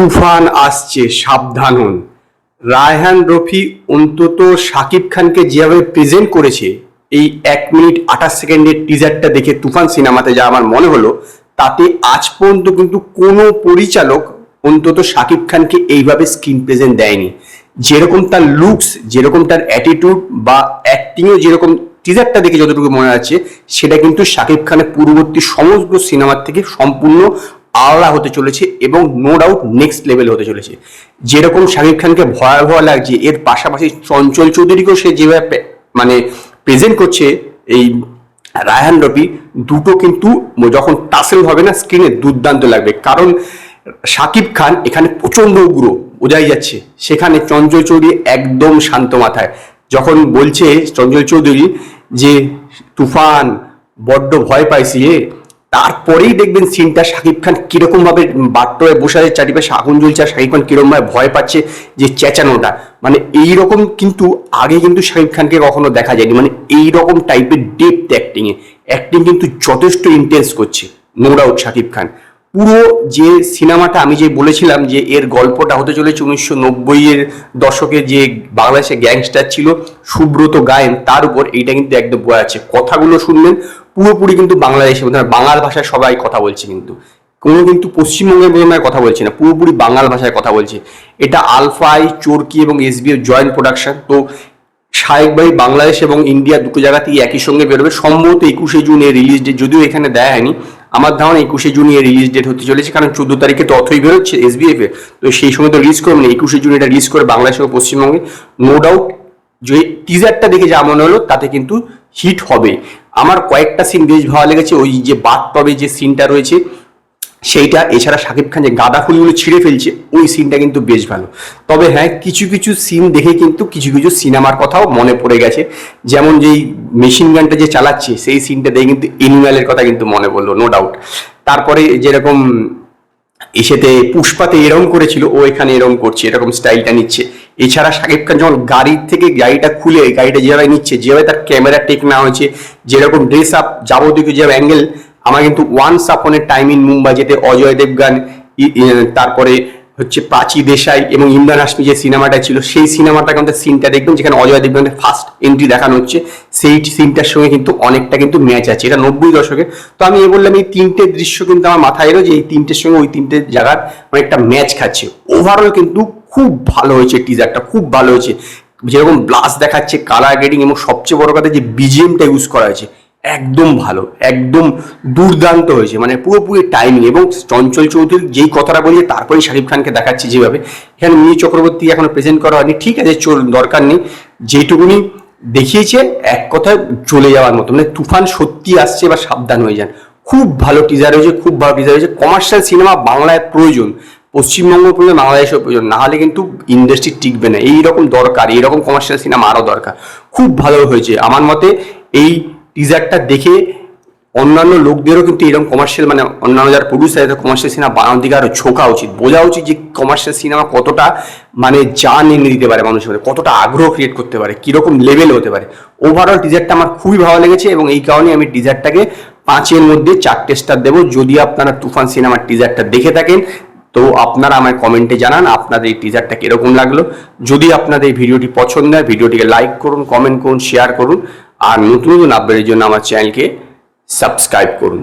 তুফান আসছে, সাবধান হন। রায়হান রফি অন্তত শাকিব খানকে যেভাবে প্রেজেন্ট করেছে, এই 1 মিনিট 28 সেকেন্ডের টিজারটা দেখে তুফান সিনেমাতে যা আমার মনে হলো, তাতে আজ পর্যন্ত কিন্তু কোনো পরিচালক অন্তত শাকিব খানকে এইভাবে স্ক্রিন প্রেজেন্ট দেয়নি। যেরকম তার লুকস, যেরকম তার অ্যাটিটিউড বা অ্যাক্টিংও যেরকম টিজারটা দেখে যতটুকু মনে আছে, সেটা কিন্তু শাকিব খানের পূর্ববর্তী সমস্ত সিনেমার থেকে সম্পূর্ণ আলাদা হতে চলেছে এবং নো ডাউট নেক্সট লেভেল হতে চলেছে। যেরকম শাকিব খানকে ভয়াবহ লাগছে, এর পাশাপাশি চঞ্চল চৌধুরীকেও সে যেভাবে মানে প্রেজেন্ট করছে এই রায়হান রফি, দুটো কিন্তু যখন টাসেল হবে না স্ক্রিনে, দুর্দান্ত লাগবে। কারণ শাকিব খান এখানে প্রচন্ড উগ্র বোঝাই যাচ্ছে, সেখানে চঞ্চল চৌধুরী একদম শান্ত মাথায় যখন বলছে চঞ্চল চৌধুরী যে তুফান বড্ড ভয় পাইছি, তারপরেই দেখবেন সিনটা শাকিব খান কিরকম ভাবে বাট্টয়ে বসে আছে, চারিপাশে আগুন জ্বলছে, আর শাকিব খান কিরকম ভাবে ভয় পাচ্ছে, যে চেঁচানোটা, মানে এইরকম কিন্তু আগে কিন্তু শাকিব খানকে কখনো দেখা যায়নি। মানে এইরকম টাইপের ডেপথ অ্যাক্টিং কিন্তু যথেষ্ট ইন্টেন্স করছে নো ডাউট শাকিব খান। পুরো যে সিনেমাটা আমি যে বলেছিলাম যে এর গল্পটা হতে চলেছে 1990-এর দশকে যে বাংলাদেশে গ্যাংস্টার ছিল সুব্রত গায়েন, তার উপর এইটা কিন্তু একদম বয়ে আছে। কথাগুলো শুনবেন পুরোপুরি কিন্তু বাংলাদেশের মধ্যে, বাংলা ভাষায় সবাই কথা বলছে, কিন্তু কোনো কিন্তু পশ্চিমবঙ্গের বোধহয় কথা বলছে না, পুরোপুরি বাংলা ভাষায় কথা বলছে। এটা আলফাই, চরকি এবং এসবিএফ জয়েন্ট প্রোডাকশন। তো শায়েক ভাই বাংলাদেশ এবং ইন্ডিয়া দুটো জায়গাতেই একই সঙ্গে বেরোবে, সম্ভবত 21শে জুন এর রিলিজ ডেট, যদিও এখানে দেয়া হয়নি। আমার ধারণা 21শে জুন এর রিলিজ ডেট হতে চলেছে, কারণ 14 তারিখে তো অথই বেরোচ্ছে এসবিএফ এ, তো সেই সময় তো রিলিজ করবেন, 21শে জুন এটা রিলিজ করে বাংলাদেশ এবং পশ্চিমবঙ্গে। নো ডাউট যে টিজারটা দেখে যা মনে হলো তাতে কিন্তু হিট হবে। আমার কয়েকটা সিন বেশ ভালো লেগেছে, ওই যে বাথটবে যে সিনটা রয়েছে সেইটা, এছাড়া শাকিব খান যে গাঁদা ফুলগুলো ছিঁড়ে ফেলছে ওই সিনটা কিন্তু বেশ ভালো। তবে হ্যাঁ, কিছু কিছু সিন দেখে কিন্তু কিছু কিছু সিনেমার কথাও মনে পড়ে গেছে, যেমন যেই মেশিন গানটা যে চালাচ্ছে সেই সিনটা দেখে কিন্তু এনিম্যালের কথা কিন্তু মনে পড়লো নো ডাউট। তারপরে যেরকম এসেতে পুষ্পাতে এরকম করেছিল, ও এখানে এরকম করছে, এরকম স্টাইলটা নিচ্ছে। এছাড়া শাকিব খান যখন গাড়ির থেকে গাড়িটা খুলে গাড়িটা যেভাবে নিচ্ছে, যেভাবে তার ক্যামেরা টেক নেওয়া হয়েছে, যেরকম ড্রেস আপ, যাবতীয় যেভাবে অ্যাঙ্গেল, আমার কিন্তু once upon A time in Mumbai, যেতে অজয় দেবগান, তারপরে হচ্ছে প্রাচী দেশাই এবং ইমরান হাশমি যে সিনেমাটা ছিল, সেই সিনেমাটা কিন্তু সিনটা দেখবেন যেখানে অজয় দেবগানের ফার্স্ট এন্ট্রি দেখানো হচ্ছে, সেই সিনটার সঙ্গে কিন্তু অনেকটা কিন্তু ম্যাচ আছে। এটা 90 দশকে। তো আমি বললাম এই তিনটে দৃশ্য কিন্তু আমার মাথায় এলো যে এই তিনটের সঙ্গে ওই তিনটে জায়গার অনেকটা ম্যাচ খাচ্ছে। ওভারঅল কিন্তু খুব ভালো হয়েছে, টিজারটা খুব ভালো হয়েছে। যেরকম ব্লাস্ট দেখাচ্ছে, কালার গ্রেডিং এবং সবচেয়ে বড় কথা যে বিজিএমটা ইউজ করা হয়েছে একদম ভালো, একদম দুর্দান্ত হয়েছে, মানে পুরোপুরি টাইমিং। এবং চঞ্চল চৌধুরী যেই কথাটা বলছে তারপরেই শাকিব খানকে দেখাচ্ছে যেভাবে, এখানে মিনি চক্রবর্তী এখনো প্রেজেন্ট করা হয়নি, ঠিক আছে দরকার নেই, যেটুকুনি দেখিয়েছে এক কথায় চলে যাওয়ার মতো। মানে তুফান সত্যি আসছে, বা সাবধান হয়ে যান। খুব ভালো টিজার হয়েছে, খুব ভালো টিজার হয়েছে। কমার্শিয়াল সিনেমা বাংলায় প্রয়োজন, পশ্চিমবঙ্গ প্রয়োজন, বাংলাদেশেও প্রয়োজন, না হলে কিন্তু ইন্ডাস্ট্রি টিকবে না। এইরকম দরকার, এইরকম কমার্শিয়াল সিনেমা আরও দরকার। খুব ভালো হয়েছে আমার মতে। এই টিজারটা দেখে অন্যান্য লোকদেরও কিন্তু এরকম কমার্শিয়াল, মানে অন্যান্য যারা প্রডিউসার কমার্শিয়াল সিনেমা বানানোর দিকে আরো ঝোঁকা উচিত, বোঝা উচিত যে কমার্শিয়াল সিনেমা কতটা মানে জান এনে দিতে পারে মানুষের মধ্যে, কতটা আগ্রহ ক্রিয়েট করতে পারে, কিরকম লেভেল হতে পারে। ওভারঅল টিজারটা আমার খুবই ভালো লেগেছে এবং এই কারণে আমি টিজারটাকে 5-এর মধ্যে 4টে স্টার দেবো। যদি আপনারা তুফান সিনেমার টিজারটা দেখে থাকেন তো আপনারা আমায় কমেন্টে জানান আপনাদের এই টিজারটা কিরকম লাগলো। যদি আপনাদের এই ভিডিওটি পছন্দ হয় ভিডিওটিকে লাইক করুন, কমেন্ট করুন, শেয়ার করুন, আর নতুন নতুন আপডেটের জন্য আমার চ্যানেলকে সাবস্ক্রাইব করুন।